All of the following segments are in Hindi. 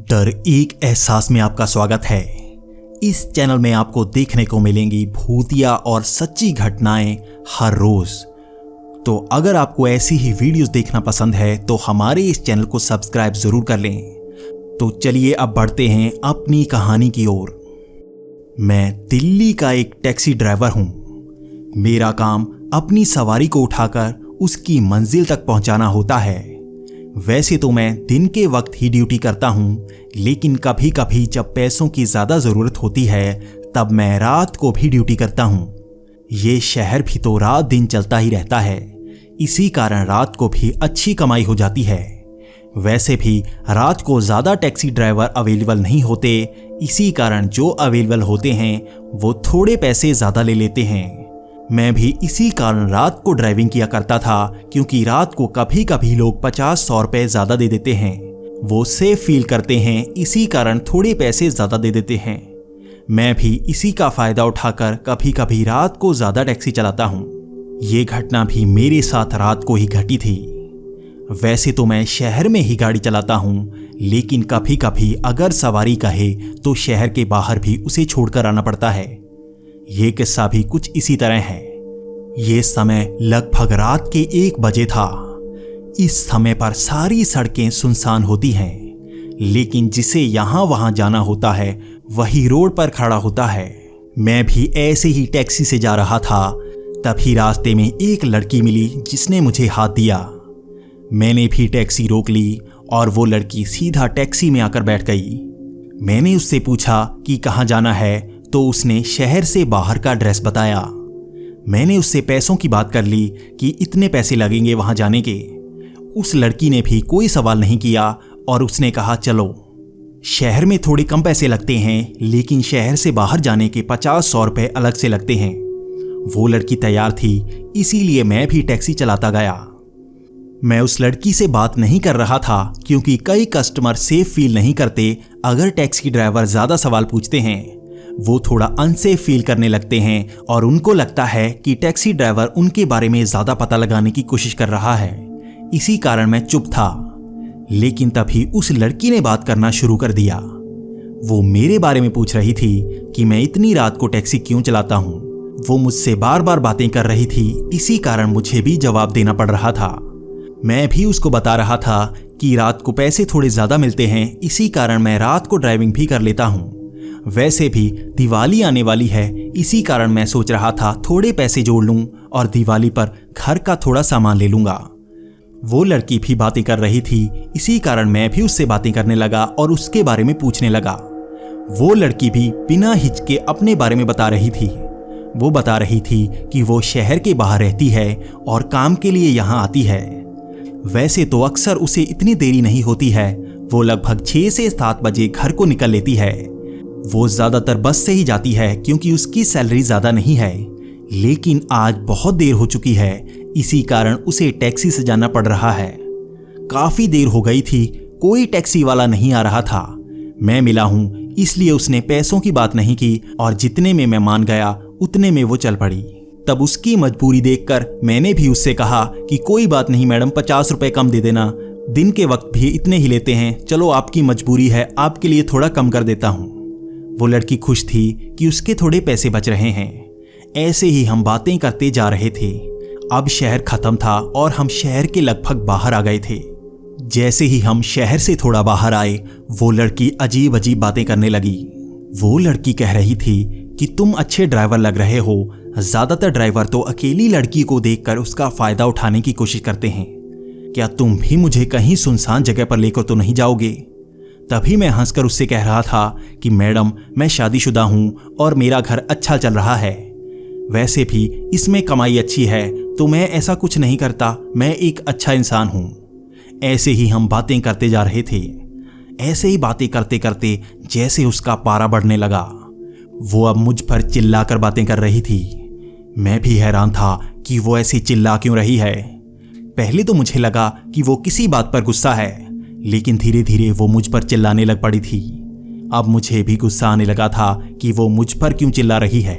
डर एक एहसास में आपका स्वागत है। इस चैनल में आपको देखने को मिलेंगी भूतिया और सच्ची घटनाएं हर रोज। तो अगर आपको ऐसी ही वीडियोस देखना पसंद है तो हमारे इस चैनल को सब्सक्राइब जरूर कर लें। तो चलिए अब बढ़ते हैं अपनी कहानी की ओर। मैं दिल्ली का एक टैक्सी ड्राइवर हूं। मेरा काम अपनी सवारी को उठाकर उसकी मंजिल तक पहुंचाना होता है। वैसे तो मैं दिन के वक्त ही ड्यूटी करता हूं, लेकिन कभी कभी जब पैसों की ज़्यादा ज़रूरत होती है तब मैं रात को भी ड्यूटी करता हूं। ये शहर भी तो रात दिन चलता ही रहता है, इसी कारण रात को भी अच्छी कमाई हो जाती है। वैसे भी रात को ज़्यादा टैक्सी ड्राइवर अवेलेबल नहीं होते, इसी कारण जो अवेलेबल होते हैं वो थोड़े पैसे ज़्यादा ले लेते हैं। मैं भी इसी कारण रात को ड्राइविंग किया करता था, क्योंकि रात को कभी कभी लोग 50-100 रुपये ज़्यादा दे देते हैं। वो सेफ फील करते हैं, इसी कारण थोड़े पैसे ज़्यादा दे देते हैं। मैं भी इसी का फ़ायदा उठाकर कभी कभी रात को ज़्यादा टैक्सी चलाता हूँ। ये घटना भी मेरे साथ रात को ही घटी थी। वैसे तो मैं शहर में ही गाड़ी चलाता हूँ, लेकिन कभी कभी अगर सवारी कहे तो शहर के बाहर भी उसे छोड़कर आना पड़ता है। ये किस्सा भी कुछ इसी तरह है। ये समय लगभग रात के 1 बजे था। इस समय पर सारी सड़कें सुनसान होती हैं, लेकिन जिसे यहाँ वहाँ जाना होता है वही रोड पर खड़ा होता है। मैं भी ऐसे ही टैक्सी से जा रहा था, तभी रास्ते में एक लड़की मिली जिसने मुझे हाथ दिया। मैंने भी टैक्सी रोक ली और वो लड़की सीधा टैक्सी में आकर बैठ गई। मैंने उससे पूछा कि कहाँ जाना है, तो उसने शहर से बाहर का एड्रेस बताया। मैंने उससे पैसों की बात कर ली कि इतने पैसे लगेंगे वहां जाने के। उस लड़की ने भी कोई सवाल नहीं किया और उसने कहा चलो। शहर में थोड़े कम पैसे लगते हैं, लेकिन शहर से बाहर जाने के 50-100 रुपये अलग से लगते हैं। वो लड़की तैयार थी, इसीलिए मैं भी टैक्सी चलाता गया। मैं उस लड़की से बात नहीं कर रहा था, क्योंकि कई कस्टमर सेफ फील नहीं करते अगर टैक्सी ड्राइवर ज़्यादा सवाल पूछते हैं। वो थोड़ा अनसेफ फील करने लगते हैं और उनको लगता है कि टैक्सी ड्राइवर उनके बारे में ज़्यादा पता लगाने की कोशिश कर रहा है। इसी कारण मैं चुप था। लेकिन तभी उस लड़की ने बात करना शुरू कर दिया। वो मेरे बारे में पूछ रही थी कि मैं इतनी रात को टैक्सी क्यों चलाता हूँ। वो मुझसे बार बार बातें कर रही थी, इसी कारण मुझे भी जवाब देना पड़ रहा था। मैं भी उसको बता रहा था कि रात को पैसे थोड़े ज़्यादा मिलते हैं, इसी कारण मैं रात को ड्राइविंग भी कर लेता हूँ। वैसे भी दिवाली आने वाली है, इसी कारण मैं सोच रहा था थोड़े पैसे जोड़ लूं और दिवाली पर घर का थोड़ा सामान ले लूंगा। वो लड़की भी बातें कर रही थी, इसी कारण मैं भी उससे बातें करने लगा और उसके बारे में पूछने लगा। वो लड़की भी बिना हिचके अपने बारे में बता रही थी। वो बता रही थी कि वो शहर के बाहर रहती है और काम के लिए यहाँ आती है। वैसे तो अक्सर उसे इतनी देरी नहीं होती है, वो लगभग 6 से 7 बजे घर को निकल लेती है। वो ज़्यादातर बस से ही जाती है, क्योंकि उसकी सैलरी ज़्यादा नहीं है। लेकिन आज बहुत देर हो चुकी है, इसी कारण उसे टैक्सी से जाना पड़ रहा है। काफ़ी देर हो गई थी, कोई टैक्सी वाला नहीं आ रहा था। मैं मिला हूँ, इसलिए उसने पैसों की बात नहीं की और जितने में मैं मान गया उतने में वो चल पड़ी। तब उसकी मजबूरी देखकर मैंने भी उससे कहा कि कोई बात नहीं मैडम, 50 रुपये कम दे देना, दिन के वक्त भी इतने ही लेते हैं। चलो आपकी मजबूरी है, आपके लिए थोड़ा कम कर देता हूँ। वो लड़की खुश थी कि उसके थोड़े पैसे बच रहे हैं। ऐसे ही हम बातें करते जा रहे थे। अब शहर खत्म था और हम शहर के लगभग बाहर आ गए थे। जैसे ही हम शहर से थोड़ा बाहर आए, वो लड़की अजीब अजीब बातें करने लगी। वो लड़की कह रही थी कि तुम अच्छे ड्राइवर लग रहे हो। ज़्यादातर ड्राइवर तो अकेली लड़की को देखकर उसका फ़ायदा उठाने की कोशिश करते हैं। क्या तुम भी मुझे कहीं सुनसान जगह पर लेकर तो नहीं जाओगे? तभी मैं हंसकर उससे कह रहा था कि मैडम, मैं शादीशुदा हूँ और मेरा घर अच्छा चल रहा है। वैसे भी इसमें कमाई अच्छी है, तो मैं ऐसा कुछ नहीं करता। मैं एक अच्छा इंसान हूँ। ऐसे ही हम बातें करते जा रहे थे। ऐसे ही बातें करते करते जैसे उसका पारा बढ़ने लगा, वो अब मुझ पर चिल्लाकर बातें कर रही थी। मैं भी हैरान था कि वो ऐसी चिल्ला क्यों रही है। पहले तो मुझे लगा कि वो किसी बात पर गुस्सा है, लेकिन धीरे धीरे वो मुझ पर चिल्लाने लग पड़ी थी। अब मुझे भी गुस्सा आने लगा था कि वो मुझ पर क्यों चिल्ला रही है।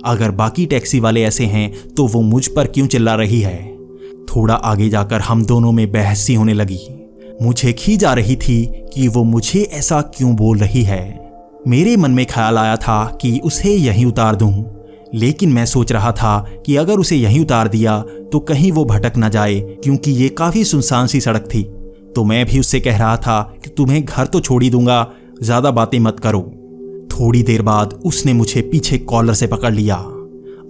अगर बाकी टैक्सी वाले ऐसे हैं तो वो मुझ पर क्यों चिल्ला रही है। थोड़ा आगे जाकर हम दोनों में बहस सी होने लगी। मुझे खींच आ रही थी कि वो मुझे ऐसा क्यों बोल रही है। मेरे मन में ख्याल आया था कि उसे यहीं उतार दूं, लेकिन मैं सोच रहा था कि अगर उसे यहीं उतार दिया तो कहीं वो भटक ना जाए, क्योंकि ये काफ़ी सुनसान सी सड़क थी। तो मैं भी उससे कह रहा था कि तुम्हें घर तो छोड़ ही दूंगा, ज़्यादा बातें मत करो। थोड़ी देर बाद उसने मुझे पीछे कॉलर से पकड़ लिया।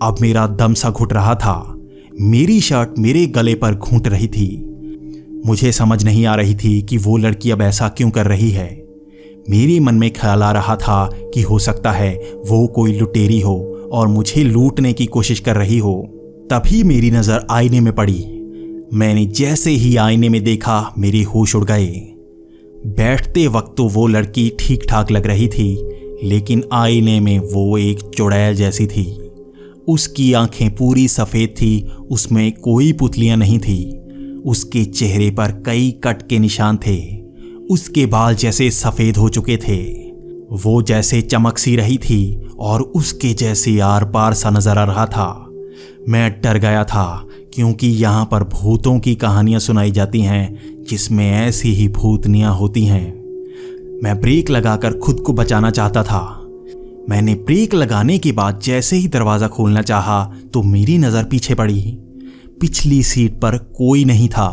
अब मेरा दम सा घुट रहा था। मेरी शर्ट मेरे गले पर घूंट रही थी। मुझे समझ नहीं आ रही थी कि वो लड़की अब ऐसा क्यों कर रही है। मेरे मन में ख्याल आ रहा था कि हो सकता है वो कोई लुटेरी हो और मुझे लूटने की कोशिश कर रही हो। तभी मेरी नज़र आईने में पड़ी। मैंने जैसे ही आईने में देखा मेरे होश उड़ गए। बैठते वक्त तो वो लड़की ठीक ठाक लग रही थी, लेकिन आईने में वो एक चुड़ैल जैसी थी। उसकी आंखें पूरी सफ़ेद थी, उसमें कोई पुतलियां नहीं थी। उसके चेहरे पर कई कट के निशान थे। उसके बाल जैसे सफ़ेद हो चुके थे। वो जैसे चमक सी रही थी और उसके जैसे आर पार सा नजर आ रहा था। मैं डर गया था, क्योंकि यहाँ पर भूतों की कहानियाँ सुनाई जाती हैं जिसमें ऐसी ही भूतनियाँ होती हैं। मैं ब्रेक लगाकर खुद को बचाना चाहता था। मैंने ब्रेक लगाने के बाद जैसे ही दरवाज़ा खोलना चाहा तो मेरी नज़र पीछे पड़ी। पिछली सीट पर कोई नहीं था।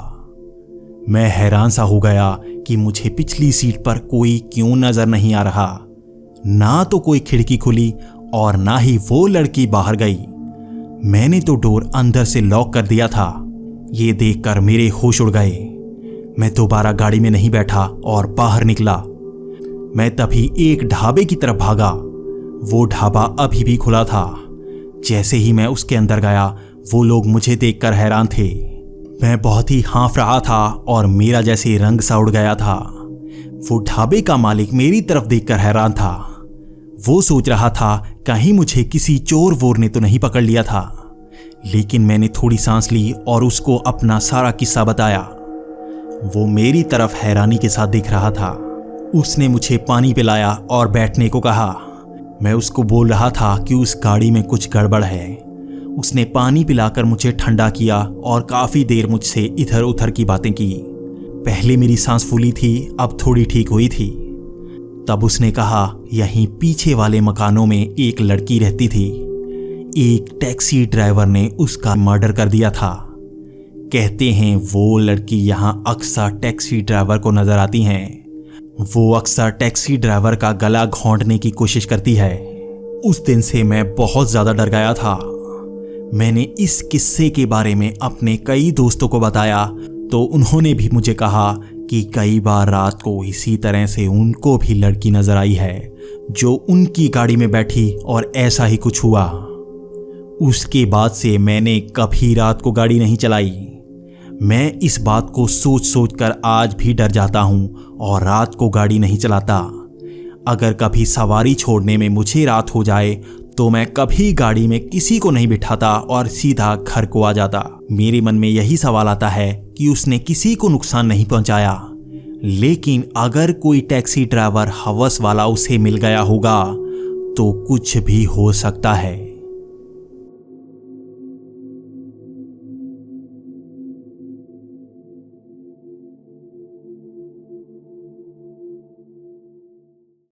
मैं हैरान सा हो गया कि मुझे पिछली सीट पर कोई क्यों नजर नहीं आ रहा। ना तो कोई खिड़की खुली और ना ही वो लड़की बाहर गई। मैंने तो डोर अंदर से लॉक कर दिया था। ये देखकर मेरे होश उड़ गए। मैं दोबारा गाड़ी में नहीं बैठा और बाहर निकला। मैं तभी एक ढाबे की तरफ भागा। वो ढाबा अभी भी खुला था। जैसे ही मैं उसके अंदर गया, वो लोग मुझे देखकर हैरान थे। मैं बहुत ही हाँफ रहा था और मेरा जैसे रंग सा उड़ गया था। वो ढाबे का मालिक मेरी तरफ देखकर हैरान था। वो सोच रहा था कहीं मुझे किसी चोर वोर ने तो नहीं पकड़ लिया था। लेकिन मैंने थोड़ी सांस ली और उसको अपना सारा किस्सा बताया। वो मेरी तरफ हैरानी के साथ देख रहा था। उसने मुझे पानी पिलाया और बैठने को कहा। मैं उसको बोल रहा था कि उस गाड़ी में कुछ गड़बड़ है। उसने पानी पिलाकर मुझे ठंडा किया और काफ़ी देर मुझसे इधर उधर की बातें की। पहले मेरी सांस फूली थी, अब थोड़ी ठीक हुई थी। तब उसने कहा यहीं पीछे वाले मकानों में एक लड़की रहती थी। एक टैक्सी ड्राइवर ने उसका मर्डर कर दिया था। कहते हैं वो लड़की यहाँ अक्सर टैक्सी ड्राइवर को नजर आती हैं। वो अक्सर टैक्सी ड्राइवर का गला घोंटने की कोशिश करती है। उस दिन से मैं बहुत ज़्यादा डर गया था। मैंने इस किस्से के बारे में अपने कई दोस्तों को बताया तो उन्होंने भी मुझे कहा कि कई बार रात को इसी तरह से उनको भी लड़की नजर आई है जो उनकी गाड़ी में बैठी और ऐसा ही कुछ हुआ। उसके बाद से मैंने कभी रात को गाड़ी नहीं चलाई। मैं इस बात को सोच सोच कर आज भी डर जाता हूँ और रात को गाड़ी नहीं चलाता। अगर कभी सवारी छोड़ने में मुझे रात हो जाए तो मैं कभी गाड़ी में किसी को नहीं बिठाता और सीधा घर को आ जाता। मेरे मन में यही सवाल आता है कि उसने किसी को नुकसान नहीं पहुंचाया। लेकिन अगर कोई टैक्सी ड्राइवर हवस वाला उसे मिल गया होगा तो कुछ भी हो सकता है।